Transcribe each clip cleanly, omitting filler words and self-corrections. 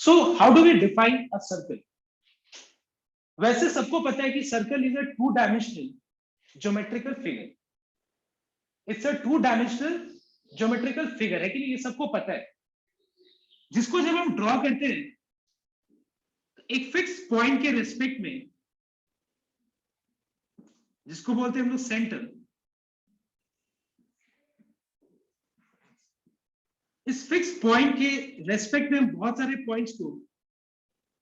So how do we define a circle? वैसे सबको पता है कि circle is a two dimensional geometrical figure. It's a two dimensional geometrical figure है कि नहीं, ये सबको पता है। जिसको जब हम ड्रॉ करते हैं एक फिक्स पॉइंट के रेस्पेक्ट में, जिसको बोलते हैं हम लोग सेंटर, इस फिक्स पॉइंट के रेस्पेक्ट में हम बहुत सारे पॉइंट्स को,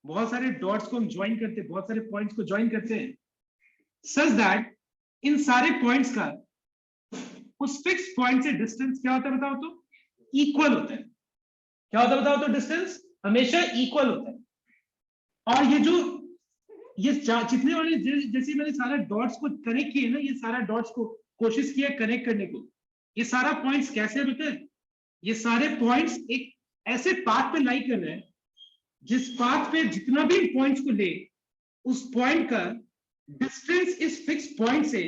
बहुत सारे डॉट्स को हम ज्वाइन करते हैं, बहुत सारे पॉइंट्स को ज्वाइन करते हैं, सच दैट इन सारे पॉइंट्स का उस फिक्स पॉइंट से डिस्टेंस क्या होता है बताओ तो? इक्वल होता है। क्या होता है बताओ तो? डिस्टेंस हमेशा इक्वल होता है। और ये जो ये जितने वाले जैसे मैंने सारा डॉट्स को कनेक्ट किए ना, ये सारा डॉट्स को कोशिश किया कनेक्ट करने को, ये सारा पॉइंट्स कैसे होते हैं? ये सारे पॉइंट्स एक ऐसे पाथ पे लाई कर रहे हैं जिस पाथ पे जितना भी पॉइंट्स को ले, उस पॉइंट का डिस्टेंस इस फिक्स पॉइंट से,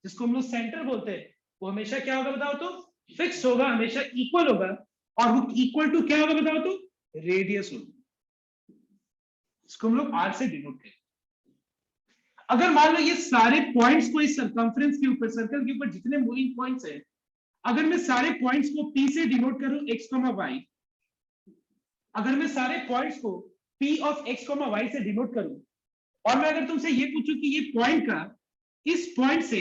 जिसको हम लोग सेंटर बोलते हैं, वो हमेशा क्या होगा बताओ तो? फिक्स होगा, हमेशा इक्वल होगा। और वो इक्वल टू क्या होगा बताओ तो? रेडियस होगा। इसको हम लोग आर से डिनोट करें। अगर मान लो ये सारे पॉइंट्स को इस सर्कमफ्रेंस के ऊपर, सर्कल के ऊपर जितने मूविंग पॉइंट्स हैं, अगर मैं सारे पॉइंट्स को P से डिनोट करूं x, y, अगर मैं सारे पॉइंट्स को P ऑफ x, y से डिनोट करूं, और मैं अगर तुमसे ये पूछूं कि ये पॉइंट का इस पॉइंट से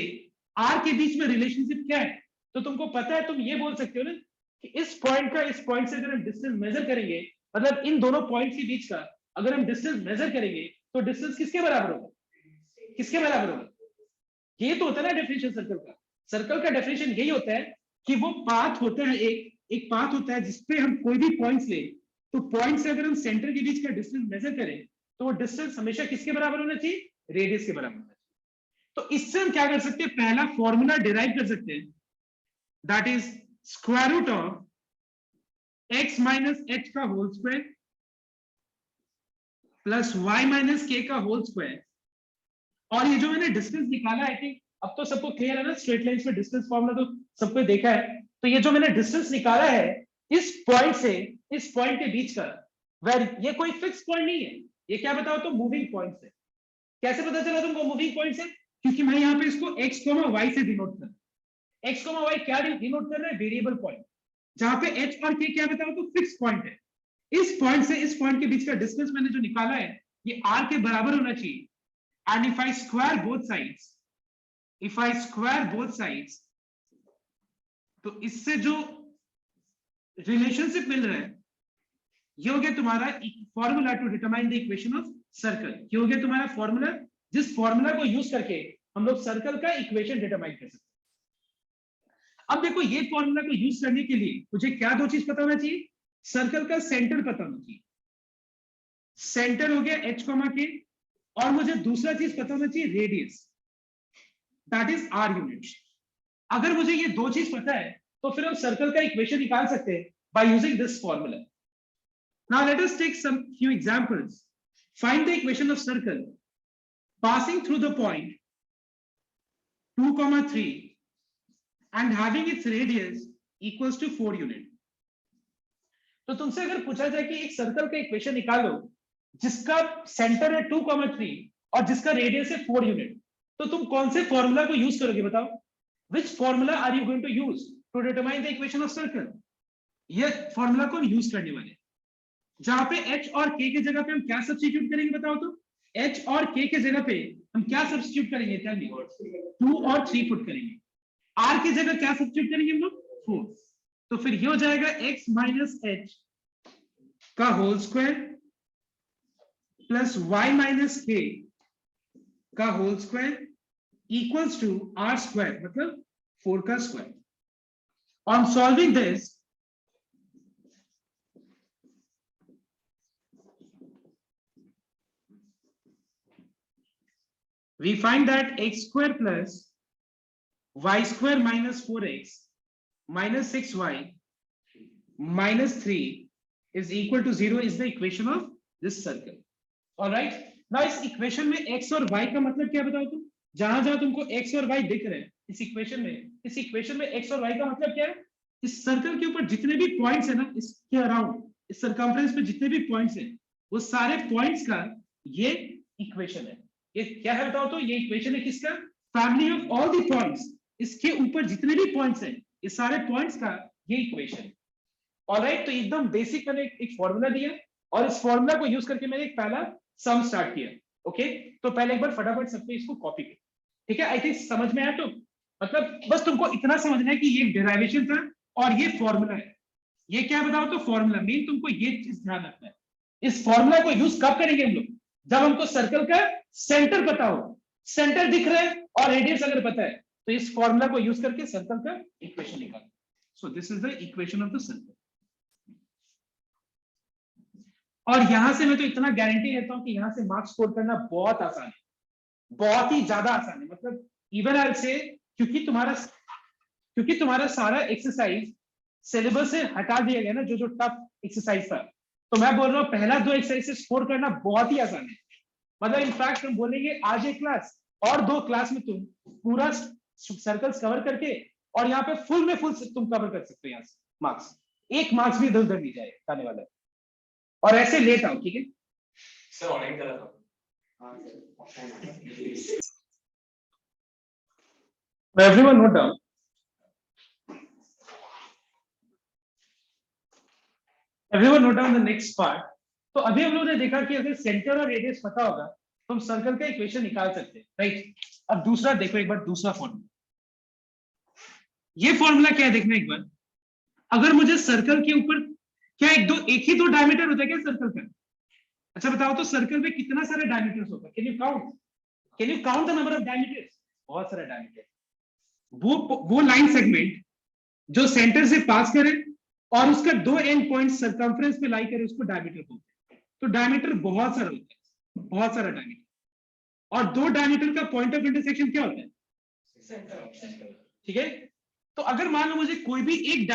r के बीच में रिलेशनशिप क्या है, तो तुमको पता है, तुम ये बोल सकते हो ना कि इस पॉइंट का इस पॉइंट से अगर हम डिस्टेंस मेजर करेंगे, मतलब इन दोनों पॉइंट्स के बीच का अगर हम डिस्टेंस मेजर करेंगे, तो डिस्टेंस किसके बराबर होगा? किसके बराबर होगा? ये तो होता है ना डेफिनेशन सर्कल का। सर्कल का डेफिनेशन यही होता है कि वो पाथ होता है, एक पाथ होता है जिसपे हम कोई भी पॉइंट्स ले, तो पॉइंट से अगर हम सेंटर के बीच का डिस्टेंस मेजर करें, तो वो डिस्टेंस हमेशा किसके बराबर होना चाहिए? रेडियस के बराबर होना चाहिए। तो इससे हम क्या कर सकते हैं? पहला फॉर्मूला डिराइव कर सकते हैं, that is square root of X minus H का whole square plus Y minus K का होल स्क्वायर। और ये जो मैंने डिस्टेंस निकाला, आई थिंक अब तो सबको क्लियर है ना, स्ट्रेट लाइंस में डिस्टेंस फॉर्मूला तो सबको देखा है। तो ये जो मैंने डिस्टेंस निकाला है इस पॉइंट से इस पॉइंट के बीच का, वेर ये कोई फिक्स पॉइंट नहीं है, ये क्या बताओ तो? मूविंग पॉइंट है। कैसे पता चला तुमको मूविंग पॉइंट है? क्योंकि मैं यहाँ पे इसको x, y से डिनोट कर रहा हूं। x, y क्या डिनोट कर रहा है? वेरिएबल पॉइंट, जहां पे h और k क्या बताओ तो? फिक्स पॉइंट है। इस पॉइंट से इस पॉइंट के बीच का डिस्टेंस मैंने जो निकाला है ये r के बराबर होना चाहिए। And if I square both sides, if I square both sides, तो इससे जो रिलेशनशिप मिल रहा है ये हो गया तुम्हारा formula to determine the equation of circle. ये हो गया तुम्हारा फॉर्मूला, जिस फॉर्मूला को यूज करके हम लोग सर्कल का इक्वेशन डिटरमाइन कर सकते हैं। अब देखो, ये फॉर्मूला को यूज करने के लिए मुझे क्या दो चीज पता होना चाहिए? सर्कल का सेंटर पता होना चाहिए। सेंटर हो गया h, k, और मुझे दूसरा चीज पता होना चाहिए radius, that is r unit. अगर मुझे ये दो चीज पता है तो फिर हम सर्कल का इक्वेशन निकाल सकते हैं by using this formula. Now let us take some few examples. Find the equation of circle passing through the point 2, 3 and having its radius equals to 4 unit। तो तुमसे अगर पूछा जाए कि एक सर्कल का इक्वेशन निकालो जिसका सेंटर है 2, 3 और जिसका रेडियस है 4 यूनिट, तो तुम कौन से फॉर्मूला को यूज करोगे बताओ? Which formula are you going to use to determine the equation of circle? ये फॉर्मूला को हम यूज करने वाले, जहां पे h और k की जगह पे हम क्या सब्स्टिट्यूट करेंगे बताओ तो? h और k की जगह पे हम क्या सब्स्टिट्यूट करेंगे? Tell me. 2 और 3 पुट करेंगे। r की जगह क्या सब्स्टिट्यूट करेंगे हम लोग? 4। तो फिर ये हो जाएगा x माइनस h का whole square plus y minus k का whole square equals to r square, मतलब 4 का square. On solving this, we find that x square plus y square minus 4x minus 6y minus 3 is equal to 0 is the equation of this circle. All right. Now इस equation में x और y का मतलब क्या बताओ तुम? जहां जहां तुमको x और y दिख रहे हैं इस इक्वेशन में x और y का मतलब क्या है? इस सर्कल के ऊपर जितने भी पॉइंट्स है ना, इसके अराउंड, इस सर्कमफ्रेंस पे जितने भी पॉइंट्स हैं, वो सारे पॉइंट्स का ये इक्वेशन है। ये क्या है बताओ तो? ये इक्वेशन है किसका? Family of all the points, इसके ऊपर जितने भी पॉइंट्स हैं ये सारे पॉइंट्स का ये इक्वेशन। ऑलराइट, तो एकदम बेसिक मैंने एक फॉर्मूला दिया और इस फॉर्मूला को यूज करके मैंने एक पहला सम स्टार्ट किया। ओके, तो पहले एक बार फटाफट सबको इसको कॉपी कर, ठीक है? आई थिंक समझ में आया? तो मतलब बस तुमको इतना समझना है कि ये डेरिवेशन था और ये फॉर्मूला है। ये क्या बताओ तो? फॉर्मूला। मेन तुमको ये चीज ध्यान रखना है। इस फॉर्मूला को यूज कब करेंगे हम लोग? जब हमको सर्कल का सेंटर पता हो, सेंटर दिख रहा है और रेडियस अगर पता है, तो इस फॉर्मूला को यूज करके सर्कल का इक्वेशन निकालो। So this is the equation of the circle. और यहां से मैं तो इतना गारंटी देता हूं कि यहां से मार्क्स स्कोर करना बहुत आसान है, बहुत ही ज्यादा आसान है। मतलब इवन आई से, क्योंकि तुम्हारा सारा एक्सरसाइज सिलेबस से हटा दिया गया ना, जो जो टफ एक्सरसाइज था, तो मैं बोल रहा हूँ पहला 2 एक्सरसाइज स्कोर करना बहुत ही आसान है। मतलब इनफैक्ट हम बोलेंगे आज एक क्लास और 2 क्लास में तुम पूरा सर्कल्स कवर करके और यहाँ पे फुल में फुल तुम कवर कर सकते हो। यहाँ से मार्क्स, 1 मार्क्स भी इधर उधर नहीं जाने वाला है। और ऐसे लेट आओ, ठीक है सर? ऑनलाइन करा था। Everyone note down. Everyone note down the next part. तो अभी हम लोगों ने देखा कि अगर सेंटर और रेडियस पता होगा तो हम सर्कल का इक्वेशन निकाल सकते हैं, राइट? अब दूसरा देखो एक बार, दूसरा फॉर्मूला। ये फॉर्मूला क्या है देखना एक बार। अगर मुझे सर्कल के ऊपर क्या एक ही दो डायमीटर होता है क्या सर्कल का? अच्छा बताओ तो, सर्कल में कितना सारे डायमीटर्स होता है? Can you count the number of diameters? बहुत सारे डायमीटर। वो लाइन सेगमेंट जो सेंटर से पास करे और उसका 2 एंड पॉइंट सर्कम्फ्रेंस पे लाई करे, उसको डायमीटर बोलते हैं। तो डायमीटर बहुत सारा होता है, बहुत सारा डायमीटर। और 2 डायमीटर का पॉइंट ऑफ इंटरसेक्शन क्या होता है? सेंटर। ठीक है, तो अगर मान लो मुझे कोई भी एक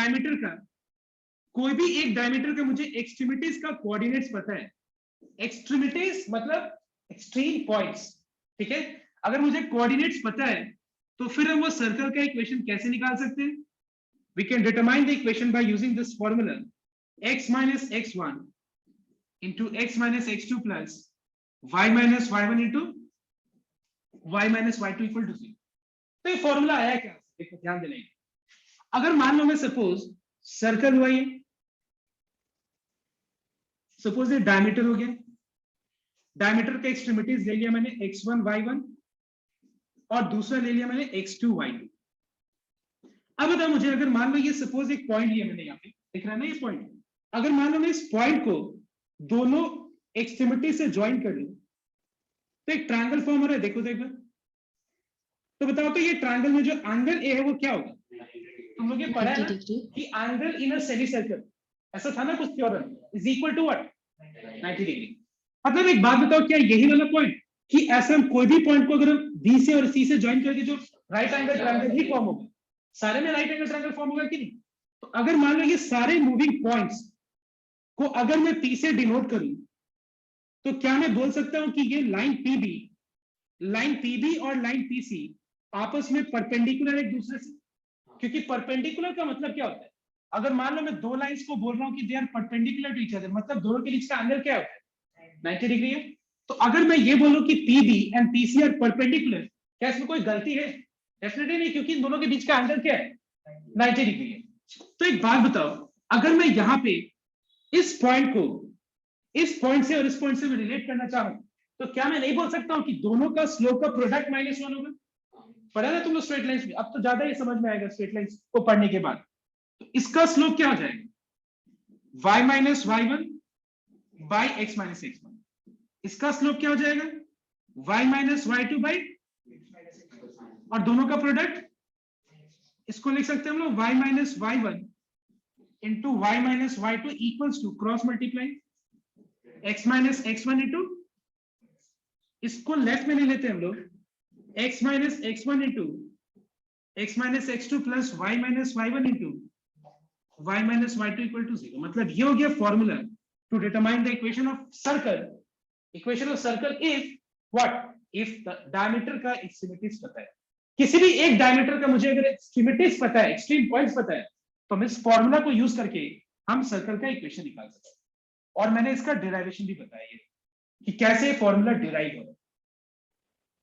डायमीटर का मुझे एक्सट्रीमिटीज का कोऑर्डिनेट्स पता है। एक्सट्रीमिटीज मतलब एक्सट्रीम पॉइंट्स, ठीक है? अगर मुझे कोऑर्डिनेट्स पता है तो फिर हम वो सर्कल का इक्वेशन कैसे निकाल सकते हैं? We can determine the equation by using this formula: x minus x1 into x minus x2 plus y minus y1 into y minus y2 equal to 0. तो ये फॉर्मूला आया क्या? देखो ध्यान देना। अगर मान लो मैं सपोज सर्कल हुआ, ये सपोज ये डायमीटर हो गया, डायमीटर का एक्सट्रीमिटीज ले लिया मैंने x1 y1 और दूसरा ले लिया मैंने x2 y2। अब बताओ मुझे, अगर मान लो ये सपोज एक पॉइंट लिया मैंने, यहाँ पे दिख रहा है ना ये पॉइंट, अगर मान लो मैं इस पॉइंट को दोनों एक्सट्रीमिटी से ज्वाइन कर लूं तो एक ट्रायंगल फॉर्म हो रहा है। देखो तो एक बार, तो बताओ तो ये ट्रायंगल में जो एंगल ए है वो क्या होगा? तुम लोग ये पढ़ा है ना कि angle in a semi circle, ऐसा था ना कुछ theorem, is equal to what? 90 degree. मतलब एक बात बताओ, क्या यही वाला पॉइंट कि ऐसा हम कोई भी पॉइंट को अगर हम बी से और सी से ज्वाइन करके जो राइट एंगल ट्रायंगल ही फॉर्म होगा, सारे में राइट एंगल ट्रायंगल फॉर्म होगा कि नहीं? तो अगर मान लो ये सारे मूविंग पॉइंट्स को अगर मैं पी से डिनोट करूं तो क्या मैं बोल सकता हूं कि ये लाइन पीबी और लाइन पीसी आपस में परपेंडिकुलर एक दूसरे से? क्योंकि परपेंडिकुलर का मतलब क्या होता है? अगर मान लो मैं 2 लाइंस को बोल रहा हूं कि they are perpendicular to each other, मतलब दोनों के बीच का एंगल क्या होता है? 90 डिग्री है। तो अगर मैं ये बोलूं कि PB and PC are perpendicular, क्या इसमें कोई गलती है? डेफिनेटली नहीं, क्योंकि इन दोनों के बीच का एंगल क्या है? 90 डिग्री है। तो एक बात बताओ, अगर मैं यहाँ पे इस पॉइंट को इस पॉइंट से और इस पॉइंट से रिलेट करना चाहूं तो क्या मैं नहीं बोल सकता हूं कि दोनों का स्लोप का प्रोडक्ट -1 होगा? पढ़ा ना तुम लोग स्ट्रेट लाइंस में, अब तो ज्यादा ही समझ में आएगा स्ट्रेट लाइंस को पढ़ने के बाद। तो इसका स्लोप क्या हो जाएगा? y minus y1 by x minus x1। इसका स्लोप क्या हो जाएगा? y minus y2 by, और दोनों का प्रोडक्ट इसको लिख सकते हैं हम लोग y minus y1 into y minus y2 equals to cross multiply x minus x1 into, इसको लेफ्ट में ले लेते हैं हम लोग, x minus x1 into x minus x2 plus y minus y1 into y minus y2 equal to 0। मतलब ये हो गया formula to determine the equation of circle. Equation of circle if what? If the diameter का extremities पता है। किसी भी एक डायमीटर का मुझे अगर एक्सट्रीमिटीज पता है, एक्सट्रीम पॉइंट्स पता है, तो हम इस फॉर्मूला को यूज करके हम सर्कल का इक्वेशन निकाल सकते हैं। और मैंने इसका डिराइवेशन भी बताया है कि कैसे फॉर्मूला डिराइव होगा।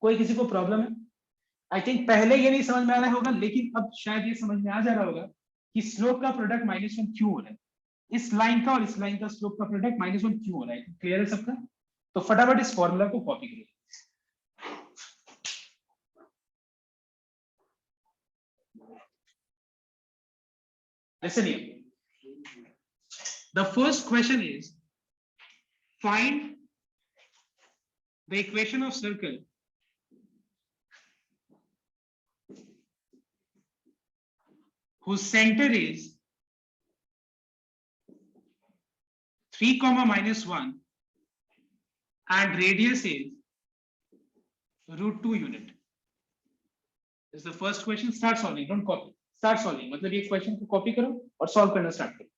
कोई किसी को प्रॉब्लम है? आई थिंक पहले ये नहीं समझ में आ रहा होगा, लेकिन अब शायद ये समझ में आ जा रहा होगा कि स्लोप का प्रोडक्ट -1 क्यों हो रहा है, इस लाइन का और इस लाइन का स्लोप का प्रोडक्ट -1 क्यों हो रहा है। क्लियर है सबका? तो फटाफट इस फॉर्मूला को कॉपी करिए। Listen here. The first question is find the equation of circle whose center is 3, -1 and radius is √2 unit. This is the first question. Start solving. Don't copy. Start solving. मतलब ये question को copy करो और solve करना start करो।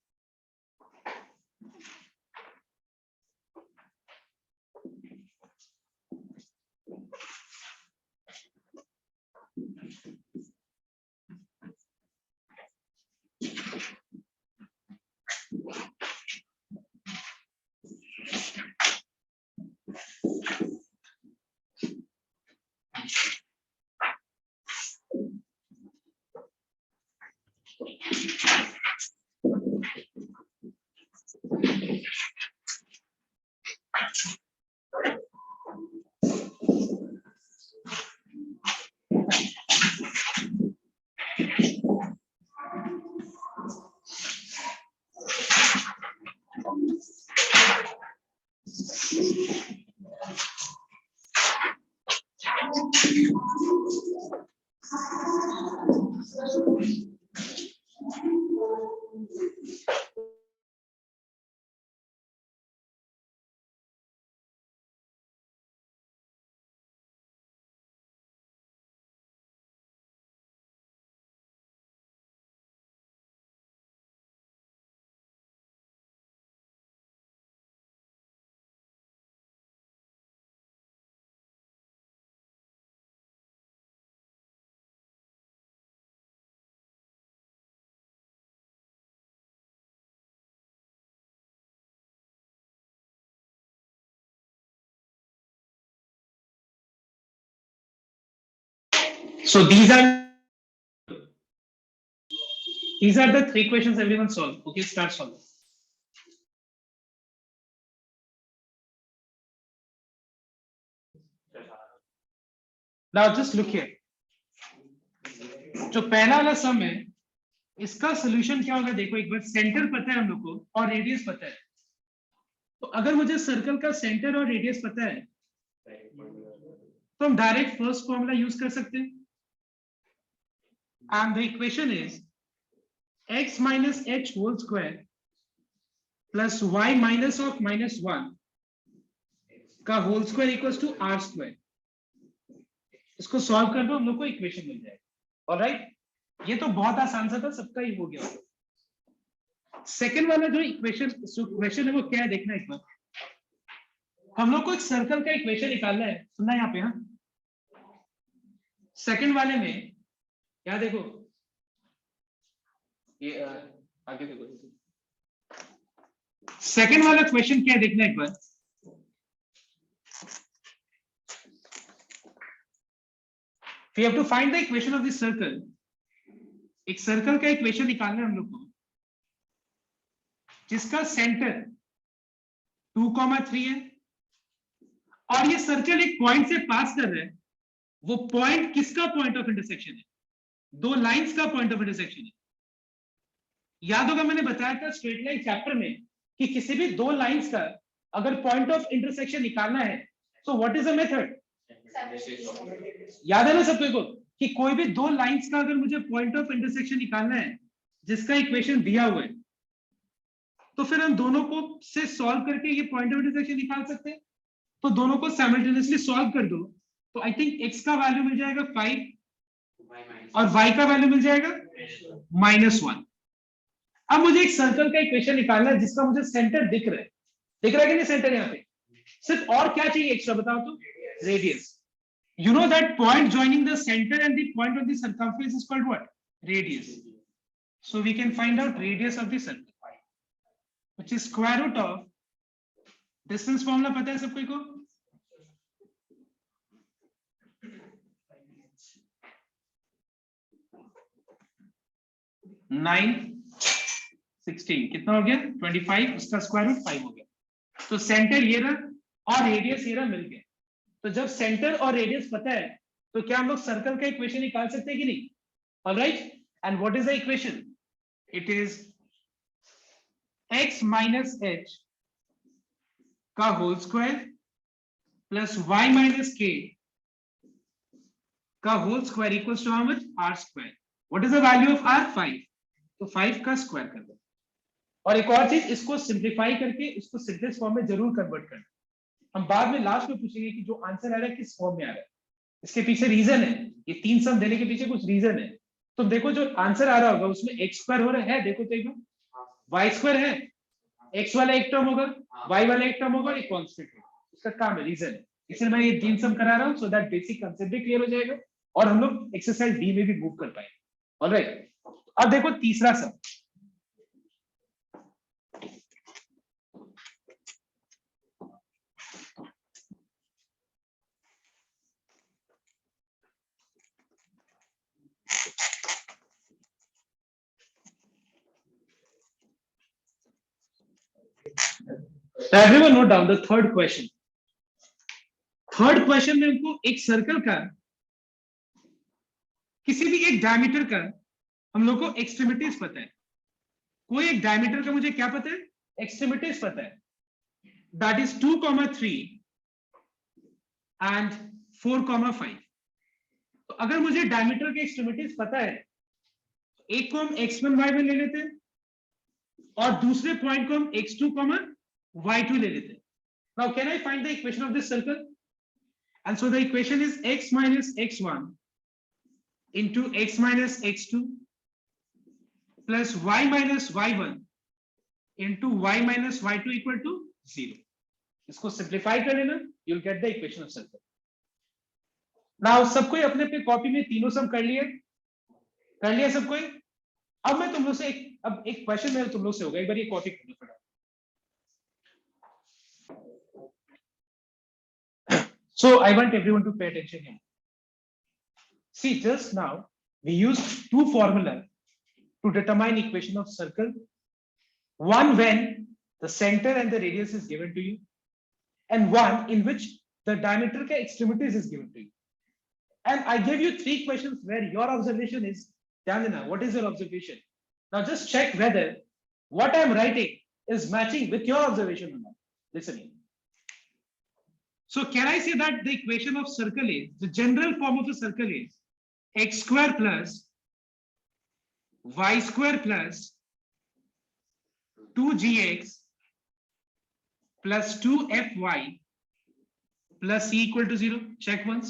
So these are the 3 questions everyone solve. Okay, start solving. Now just look here. जो पहला वाला सम है इसका सोल्यूशन क्या होगा? देखो एक बार, सेंटर पता है हम लोग को और रेडियस पता है। तो अगर मुझे सर्कल का सेंटर और रेडियस पता है तो हम डायरेक्ट फर्स्ट फॉर्मूला यूज कर सकते हैं। And the equation is x minus h whole square plus y minus of -1 का whole square equals to r square. इसको सॉल्व कर दो, हम लोग को इक्वेशन मिल जाएगा। ऑलराइट, ये तो बहुत आसान सा था, सबका ही हो गया। सेकंड वाला जो इक्वेशन है वो क्या है देखना एक बार। हम लोग को एक सर्कल का इक्वेशन निकालना है, सुनना यहाँ पे। हाँ, सेकंड वाले में क्या देखो, ये आगे देखो, सेकंड वाला क्वेश्चन क्या है देखना एक बार। We have to find the equation of this circle. एक सर्कल का इक्वेशन निकालना है हम लोग को जिसका सेंटर 2,3 है और ये सर्कल एक पॉइंट से पास कर रहा है। वो पॉइंट किसका पॉइंट ऑफ इंटरसेक्शन है? दो लाइंस का पॉइंट ऑफ इंटरसेक्शन है। याद होगा मैंने बताया था स्ट्रेट लाइन चैप्टर में कि किसी भी दो लाइंस का अगर पॉइंट ऑफ इंटरसेक्शन निकालना है तो व्हाट इज द मेथड? याद है ना सबको को कि कोई भी दो लाइंस का अगर मुझे पॉइंट ऑफ इंटरसेक्शन निकालना है जिसका इक्वेशन दिया हुआ है तो फिर हम दोनों को से सॉल्व करके ये पॉइंट ऑफ इंटरसेक्शन निकाल सकते हैं। तो दोनों को साइमल्टेनियसली सॉल्व कर दो तो आई थिंक x का वैल्यू मिल जाएगा 5 और y का वैल्यू मिल जाएगा -1। अब मुझे एक सर्कल का इक्वेशन निकालना है जिसका मुझे सेंटर दिख रहा है कि नहीं सेंटर यहाँ पे? सिर्फ और क्या चाहिए एक्स्ट्रा बताओ तो? Radius. You know that point joining the center and the point of the circumference is called what? Radius. So we can find out radius of the circle, which is square root of distance formula पता है सबको को? Nine 16 कितना हो गया 25, उसका square root 5 हो गया। तो सेंटर ये रहा और रेडियस ये रहा मिल गया। तो जब सेंटर और रेडियस पता है तो क्या हम लोग सर्कल का इक्वेशन निकाल सकते हैं कि नहीं? Alright, and what is the equation? It is x minus h का whole square plus y minus k का whole square equals to how much? r square. What is the value of r? 5। तो 5 का square कर दो। और एक और चीज, इसको सिंप्लीफाई करके इसको सिंपलेस्ट फॉर्म में जरूर कन्वर्ट करना। हम बाद में लास्ट में पूछेंगे कि जो आंसर आ रहा है किस फॉर्म में आ रहा है, इसके पीछे रीजन है, ये 3 सम देने के पीछे कुछ रीजन है। तो देखो जो आंसर आ रहा होगा उसमें x स्क्वायर हो रहा है, देखो तो एक y स्क्वायर है, x वाला एक टर्म होगा, y वाला एक टर्म होगा, एक कांस्टेंट होगा। इसका काम है, रीजन है। इसलिए मैं ये 3 सम करा रहा हूं सो दैट बेसिक कांसेप्ट भी क्लियर हो जाएगा और हम लोग एक्सरसाइज डी में भी मूव कर पाएंगे। ऑलराइट, अब देखो तीसरा सम। Everyone note down the third question. Third question में हमको एक सर्कल का किसी भी एक डायमीटर का हम लोग को एक्सट्रीमिटीज पता है। कोई एक डायमीटर का मुझे क्या पता है? एक्सट्रीमिटीज पता है। That is 2,3 and 4,5। तो अगर मुझे डायमीटर के एक्सट्रीमिटीज पता है, एक को हम x1 y1 ले लेते हैं और दूसरे पॉइंट को हम x2 y2 ले लेते हैं। Now can I find the equation of this circle? And so the equation is x minus x1 into x minus x2 plus y minus y1 into y minus y2 equal to 0. इसको simplify कर लेना, you'll get the equation of circle. Now सब कोई अपने अपने copy में तीनों सम कर लिया सब कोई? अब मैं तुम लोग से एक क्वेश्चन मेरा तुम लोग से होगा, एक बार ये कॉपी कर लो फटाफट। So I want everyone to pay attention here. See, just now we used two formulas to determine equation of circle. One when the center and the radius is given to you, and one in which the diameter ka extremities is given to you. And I gave you 3 questions where your observation is, Dhanina, what is your observation? Now just check whether what I am writing is matching with your observation or not. Listen here. So can I say that the equation of circle is, the general form of the circle is x square plus y square plus 2gx plus 2fy plus c equal to 0. Check once.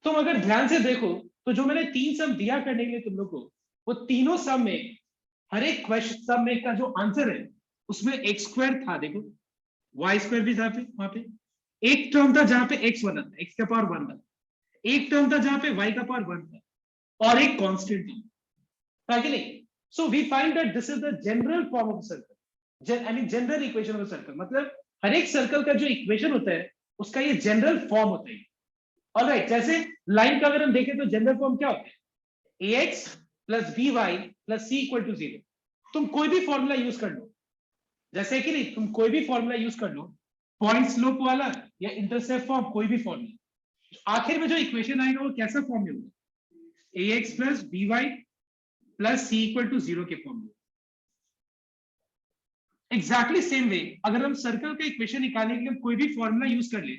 तुम अगर ध्यान से देखो तो जो मैंने 3 सम दिया करने के लिए तुम लोग को, वो तीनों सम में हर एक क्वेश्चन सम में का जो आंसर है उसमें x स्क्वायर था, देखो y स्क्वायर भी था वहां पे, एक टर्म था जहां पे x बना था, x का पावर 1 बना, एक टर्म था जहां पे y का पावर 1 था और एक कांस्टेंट था कि नहीं? So we find that this is the general form of circle, I mean general equation of circle. मतलब हर एक सर्कल का जो इक्वेशन होता है उसका ये जनरल फॉर्म होता है। ऑलराइट, जैसे लाइन का अगर हम देखें तो जनरल फॉर्म क्या होता है? ax plus by plus c equal to 0। तुम कोई भी फॉर्मूला यूज कर लो, जैसे कि नहीं, तुम कोई भी फॉर्मूला यूज कर लो, पॉइंट स्लोप वाला या इंटरसेप्ट फॉर्म, कोई भी फॉर्मूला, आखिर में जो इक्वेशन आएगा वो कैसा फॉर्म में होगा? ax plus by plus c equal to 0 के फॉर्म में। एग्जैक्टली सेम वे अगर हम सर्कल का इक्वेशन निकालने के लिए कोई भी फॉर्मूला यूज कर ले,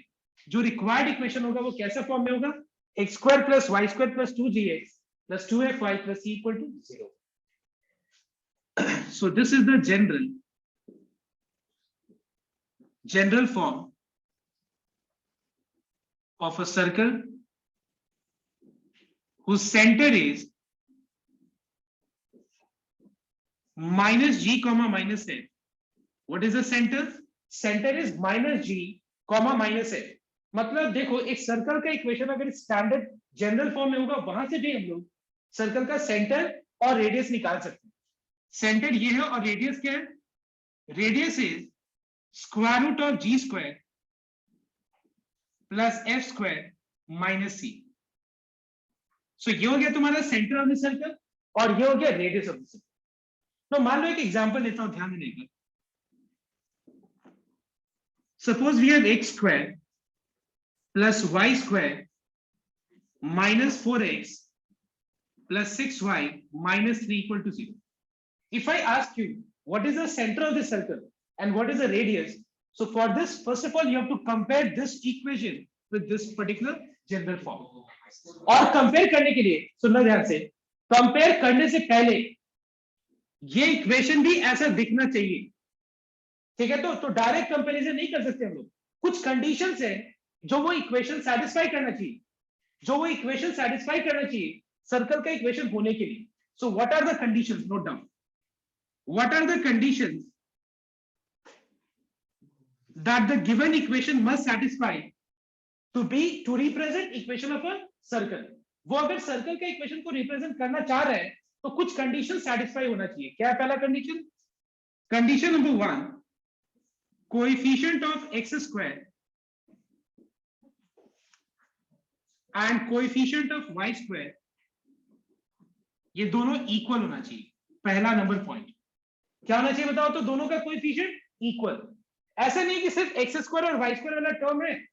जो रिक्वायर्ड इक्वेशन होगा वो कैसा फॉर्म में होगा? x square plus y square plus 2gx plus 2fy plus c equal to 0. So this is the general form of a circle whose center is minus g comma minus f. What is the center? Center is minus g comma minus f. मतलब देखो एक circle का equation अगर standard general form में होगा, वहां से भी हम लोग सर्कल का सेंटर और रेडियस निकाल सकते हैं। सेंटर ये है और रेडियस क्या है? Radius is square root of G square plus F square minus C. So ये हो गया तुम्हारा सेंटर ऑफ द सर्कल और ये हो गया रेडियस ऑफ द सर्कल। तो मान लो एक एग्जांपल लेता हूं, ध्यान देने का। Suppose we have x square plus y square minus 4x plus 6y minus 3 equal to 0. If I ask you what is the center of the circle and what is the radius, so for this, first of all, you have to compare this equation with this particular general form. और compare करने के लिए सुनना ध्यान से, compare करने से पहले ये इक्वेशन भी ऐसा दिखना चाहिए, ठीक है? तो डायरेक्ट कंपैरिजन नहीं कर सकते हम लोग। कुछ कंडीशंस है जो वो इक्वेशन सेटिस्फाई करना चाहिए, सर्कल का इक्वेशन होने के लिए। So what are the conditions? Note down, what are the conditions that the given equation must satisfy to represent equation of a circle. वो अगर सर्कल का इक्वेशन को रिप्रेजेंट करना चाह रहे हैं तो कुछ कंडीशन सैटिस्फाई होना चाहिए। क्या है पहला condition? Condition number 1, coefficient of x square and coefficient of y square, ये दोनों इक्वल होना चाहिए। पहला नंबर पॉइंट क्या होना चाहिए बताओ? तो दोनों का कोएफिशिएंट इक्वल। ऐसा नहीं कि सिर्फ एक्स स्क्वायर और वाई स्क्वायर वाला टर्म है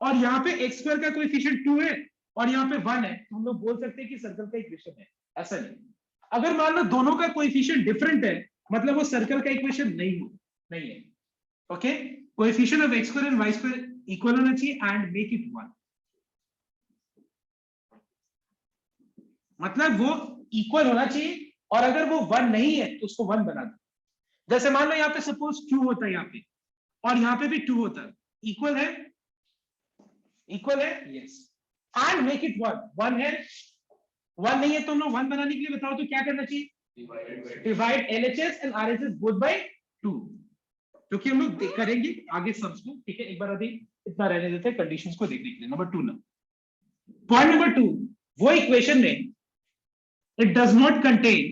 और यहाँ पे एक्स स्क्वायर का कोएफिशिएंट 2 है और यहाँ पे 1 है, तो हम लोग बोल सकते हैं कि सर्कल का इक्वेशन है। ऐसा नहीं। अगर मान लो दोनों का कोएफिशिएंट डिफरेंट है, मतलब वो सर्कल का इक्वेशन नहीं है। Okay, coefficient of x square and y square equal होना चाहिए एंड मेक इट 1, मतलब वो इक्वल होना चाहिए। और अगर वो 1 नहीं है तो उसको 1 बना दो। जैसे मान लो यहाँ पे सपोज 2 होता है यहाँ पे और यहाँ पे भी 2 होता है, इक्वल है? यस। एंड मेक इट 1 है, 1 नहीं है तो हम लोग 1 बनाने के लिए बताओ तो क्या करना चाहिए? Divide LHS and RHS both by 2, क्योंकि हम लोग करेंगे आगे सम्स में, ठीक है? एक बार अभी इतना रहने देते हैं कंडीशंस को देखने के लिए। नंबर 2 ना, पॉइंट नंबर 2, वो इक्वेशन में it does not contain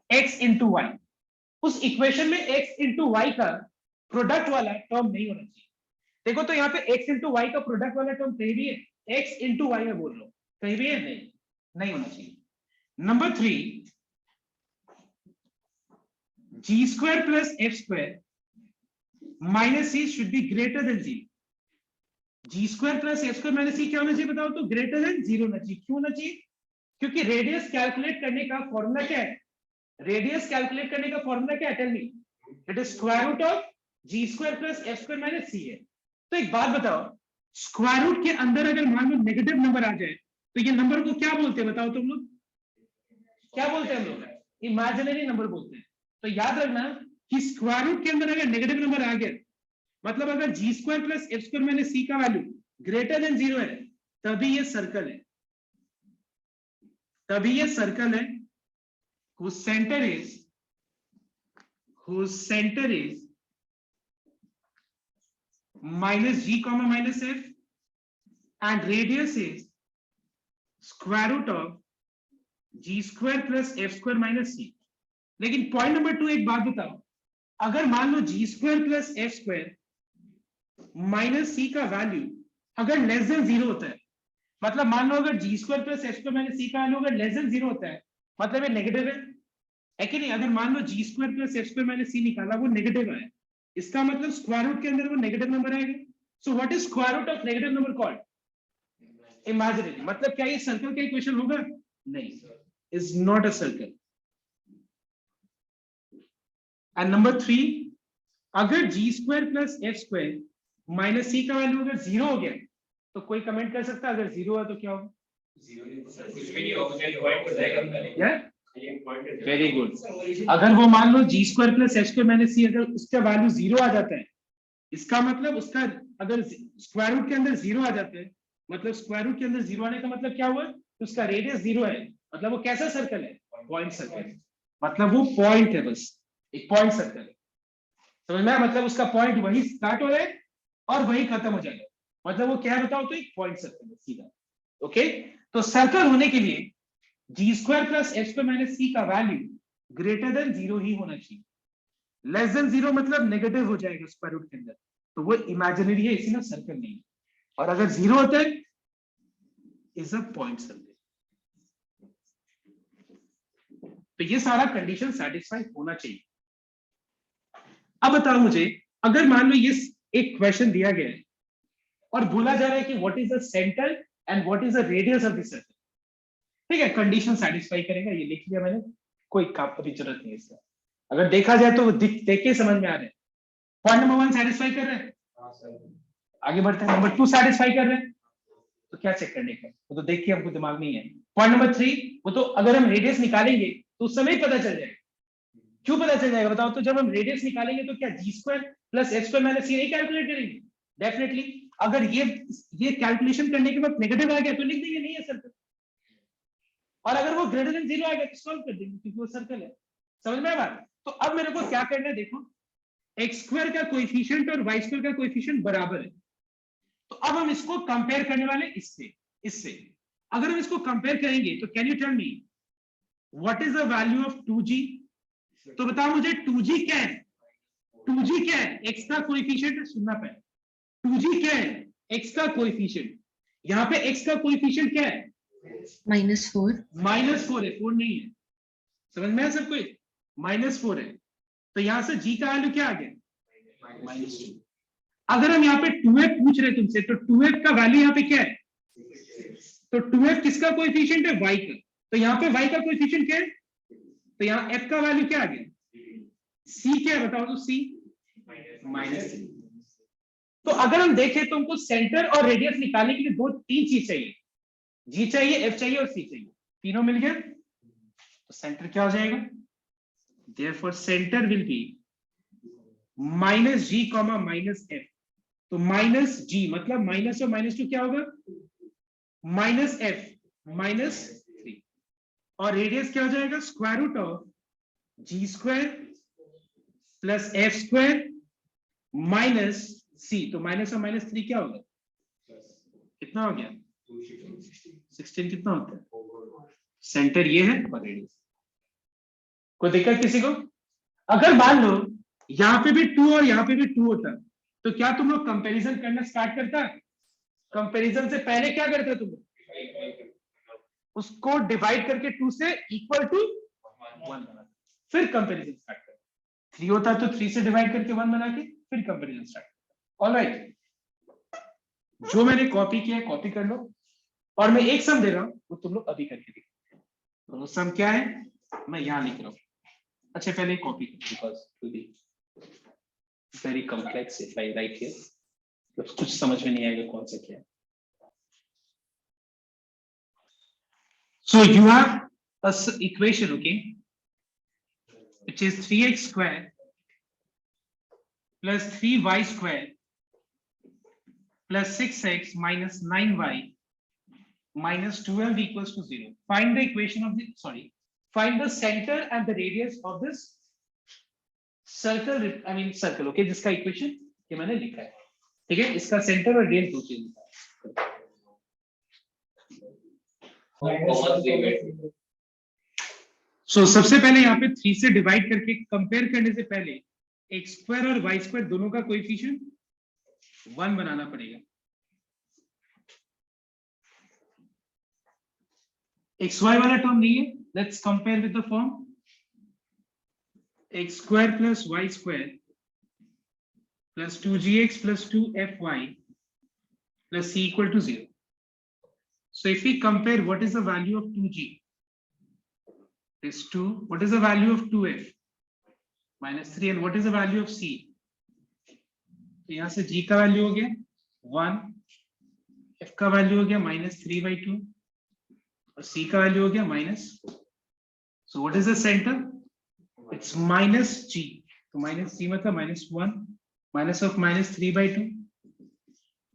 x into y। उस इक्वेशन में x into y का प्रोडक्ट वाला टर्म नहीं होना चाहिए। देखो तो यहाँ पे x into y का प्रोडक्ट वाला टर्म कहीं भी है? x into y में बोल रहा हूं, कहीं भी है? नहीं होना चाहिए। Number 3, g square plus f square minus c should be greater than 0। G square plus F square minus C क्या होना चाहिए बताओ तो? ग्रेटर देन 0 होना चाहिए। क्यों होना चाहिए? क्योंकि रेडियस कैलकुलेट करने का फॉर्मूला क्या है? Tell me. It is square root of G square plus F square minus C है। तो एक बात बताओ, स्क्वायर रूट के अंदर अगर मान लो नेगेटिव नंबर आ जाए तो ये नंबर को क्या बोलते हैं बताओ तुम लोग? क्या बोलते हैं हम लोग? इमेजिनरी नंबर बोलते हैं। तो याद रखना कि स्क्वायर रूट के अंदर अगर नेगेटिव नंबर आ गया, मतलब अगर G square plus F square minus C का वैल्यू ग्रेटर देन 0 है, तभी ये सर्कल है, whose center is minus g comma minus f and radius is square root of g square plus f square minus c। लेकिन point number 2 एक बात बताओ, अगर मान लो G square plus F square minus C का value अगर less than 0 होता है, मतलब मान लो अगर G square plus F square minus C का वैल्यू अगर लेस देन 0 होता है, मतलब ये नेगेटिव है कि नहीं? अगर मान लो G square plus F square minus C निकाला, वो नेगेटिव है, इसका मतलब स्क्वायर रूट के अंदर वो नेगेटिव नंबर आएगा। So what is square root of negative number called? Imaginary. मतलब क्या ये सर्कल का इक्वेशन होगा? नहीं, is not a circle. And number 3, अगर G square plus F square minus C का वैल्यू अगर 0 हो गया तो कोई कमेंट कर सकता है अगर 0 है तो क्या होगा? Very good. अगर वो मान लो G square plus F square minus C अगर उसका वैल्यू 0 आ जाता है, इसका मतलब उसका अगर स्क्वायर रूट के अंदर 0 आ जाता है, मतलब स्क्वायर रूट के अंदर 0 आने का मतलब क्या हुआ? उसका रेडियस 0 है, मतलब वो कैसा सर्कल है? पॉइंट सर्कल है। मतलब वो पॉइंट है, बस एक पॉइंट सर्कल है। समझ में? मतलब उसका पॉइंट वही स्टार्ट हो रहा है और वही खत्म हो जाएगा, मतलब वो क्या है बताओ तो? एक पॉइंट सर्कल है सीधा। ओके, तो सर्कल होने के लिए G square plus F square minus C का वैल्यू ग्रेटर देन 0 ही होना चाहिए, लेस देन 0 मतलब नेगेटिव हो जाएगा स्क्वायर रूट के अंदर, तो वो इमेजिनरी है, इसी में सर्कल नहीं है। और अगर 0 होता है इज अ पॉइंट सर्कल। तो ये सारा कंडीशन सेटिस्फाई होना चाहिए। अब बताओ मुझे, अगर मान लो ये एक क्वेश्चन दिया गया है और बोला जा रहा है कि what is the centre and what is the radius of the circle, ठीक है, कंडीशन सेटिस्फाई करेगा, ये लिख लिया मैंने, कोई काम की जरूरत नहीं है इसका। अगर देखा जाए तो देख के समझ में आ रहा है। पॉइंट नंबर 1 सेटिस्फाई कर रहे हैं, आगे बढ़ते हैं। नंबर 2 सेटिस्फाई कर रहे हैं, तो क्या चेक करने का, वो तो देख के हमको दिमाग में ही है। पॉइंट नंबर 3, वो तो अगर हम रेडियस निकालेंगे तो उस समय ही पता चल जाएगा। क्यों पता चल जाएगा बताओ तो, जब हम रेडियस निकालेंगे तो क्या G square plus F square minus C नहीं कैलकुलेट करेंगे? डेफिनेटली। अगर ये कैलकुलेशन करने के बाद नेगेटिव आ गया तो लिख देंगे नहीं है सर्कल, और अगर वो ग्रेटर देन 0 आएगा तो सॉल्व कर देंगे क्योंकि वो सर्कल है। समझ में आया बात? तो अब मेरे को क्या करना है, देखो एक्स स्क्वायर का कोएफिशिएंट और वाई स्क्वायर का कोएफिशिएंट बराबर है, तो अब हम इसको कंपेयर करने वाले इससे। अगर हम इसको कंपेयर करेंगे तो can you tell me what is the value of 2g? तो बताओ मुझे 2g क्या है? 2g क्या है? x का कोएफिशिएंट, सुनना पड़ेगा, 2g क्या है? x का कोएफिशिएंट। यहाँ पे x का कोएफिशिएंट क्या है? -4 -4 है, 4 नहीं है। समझ में है सबको? -4 है, तो यहां से g का वैल्यू क्या आ गया? -2। अगर हम यहाँ पे 2f पूछ रहे तुमसे, तो 2f का वैल्यू यहाँ पे क्या है? तो 2f किसका कोएफिशिएंट है? y का। तो यहाँ पे y का कोएफिशिएंट क्या है? तो यहाँ f का वैल्यू क्या आ गया? c क्या है बताओ तो? c -3। तो अगर हम देखें तो हमको सेंटर और रेडियस निकालने के लिए 3 चीज चाहिए, g चाहिए, f चाहिए और c चाहिए। तीनों मिल गया तो सेंटर क्या हो जाएगा? Therefore center will be -g, -f। तो -g मतलब माइनस और -2 क्या होगा? -f -3, और रेडियस क्या हो जाएगा? Square root of g square plus f square minus c। तो माइनस और -3 क्या होगा? कितना हो गया? 16 कितना होता है? सेंटर ये है और रेडियस। कोई दिक्कत किसी को? अगर मान लो यहाँ पे भी 2 और यहाँ पे भी 2 होता तो क्या तुम लोग कंपैरिजन करना स्टार्ट करता? कंपैरिजन से पहले क्या करते तुम लोग? उसको डिवाइड करके 2 से इक्वल टू 1 बना, फिर कंपैरिजन स्टार्ट करते। 3 होता तो 3 से डिवाइड करके 1 बना के फिर कंपैरिजन स्टार्ट करते। ऑलराइट, जो मैंने कॉपी किया है कॉपी कर लो, और मैं एक सम दे रहा हूं वो तुम लोग अभी करके देखो। तो सम क्या है मैं यहां लिख रहा हूं। अच्छा पहले copy because to be very complex if I write here, कुछ समझ में नहीं आएगा कौन सा क्या है। So you have a equation, okay, which is 3x square plus 3y square plus 6x minus 9y minus 12 equals to 0. Find the equation of the, find the center and the radius of this circle, I mean circle, okay, जिसका equation ये मैंने लिखा है, ठीक है, इसका centre और radius दो चीज लिखा है। So, सबसे पहले यहाँ पे 3 से डिवाइड करके कंपेयर करने से पहले एक्स स्क्वायर और वाई स्क्वायर दोनों का कोएफिशिएंट 1 बनाना पड़ेगा। एक्स वाई वाला टर्म नहीं है, let's compare with the form x square plus y square plus 2gx plus 2fy plus c equal to 0। So if we compare, what is the value of 2g? Is 2. What is the value of 2f? -3. And what is the value of c? तो यहाँ से g का value हो गया 1, f का value हो गया -3/2 और c का वैल्यू हो गया -4. So what is the center? It's -g. तो -g मतलब -1 minus of -3/2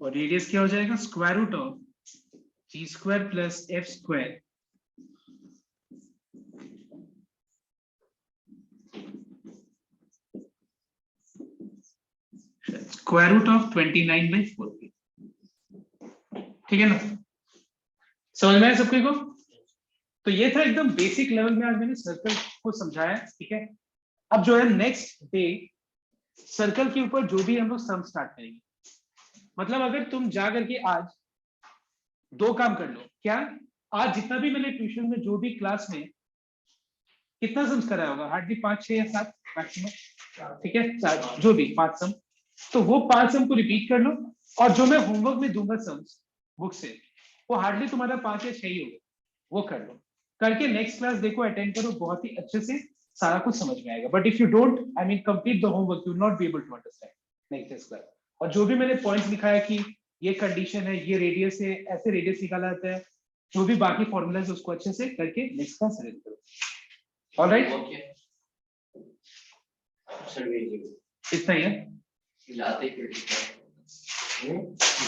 और रेडियस क्या हो जाएगा? Square root of g square plus f square square root of 29/4। ठीक है ना? समझ में आया सबको को? तो ये था एकदम बेसिक लेवल में आज मैंने सर्कल को समझाया, ठीक है। अब जो है नेक्स्ट डे सर्कल के ऊपर जो भी हम लोग सम स्टार्ट करेंगे, मतलब अगर तुम जा करके आज 2 काम कर लो, क्या आज जितना भी मैंने ट्यूशन में जो भी क्लास में कितना सम्स कराया होगा, हार्डली 5 6 या 7 मैक्सिमम, ठीक है, 4 जो भी 5 सम, तो वो 5 सम को रिपीट कर लो, और जो मैं होमवर्क में दूंगा सम्स बुक से, वो हार्डली तुम्हारा 5 या 6 ही होगा, वो कर लो। करके नेक्स्ट क्लास देखो, अटेंड करो, बहुत ही अच्छे से सारा कुछ समझ में आएगा। But if you don't, I mean complete the homework, you will not be able to understand next class. और जो भी मैंने पॉइंट्स लिखाया कि ये कंडीशन है, ये रेडियस है, ऐसे रेडियस निकाला जाता है, जो भी बाकी फॉर्मूलाज उसको अच्छे से करके नेक्स्ट क्लास अरेंज करो। ऑलराइट, इतना ही है।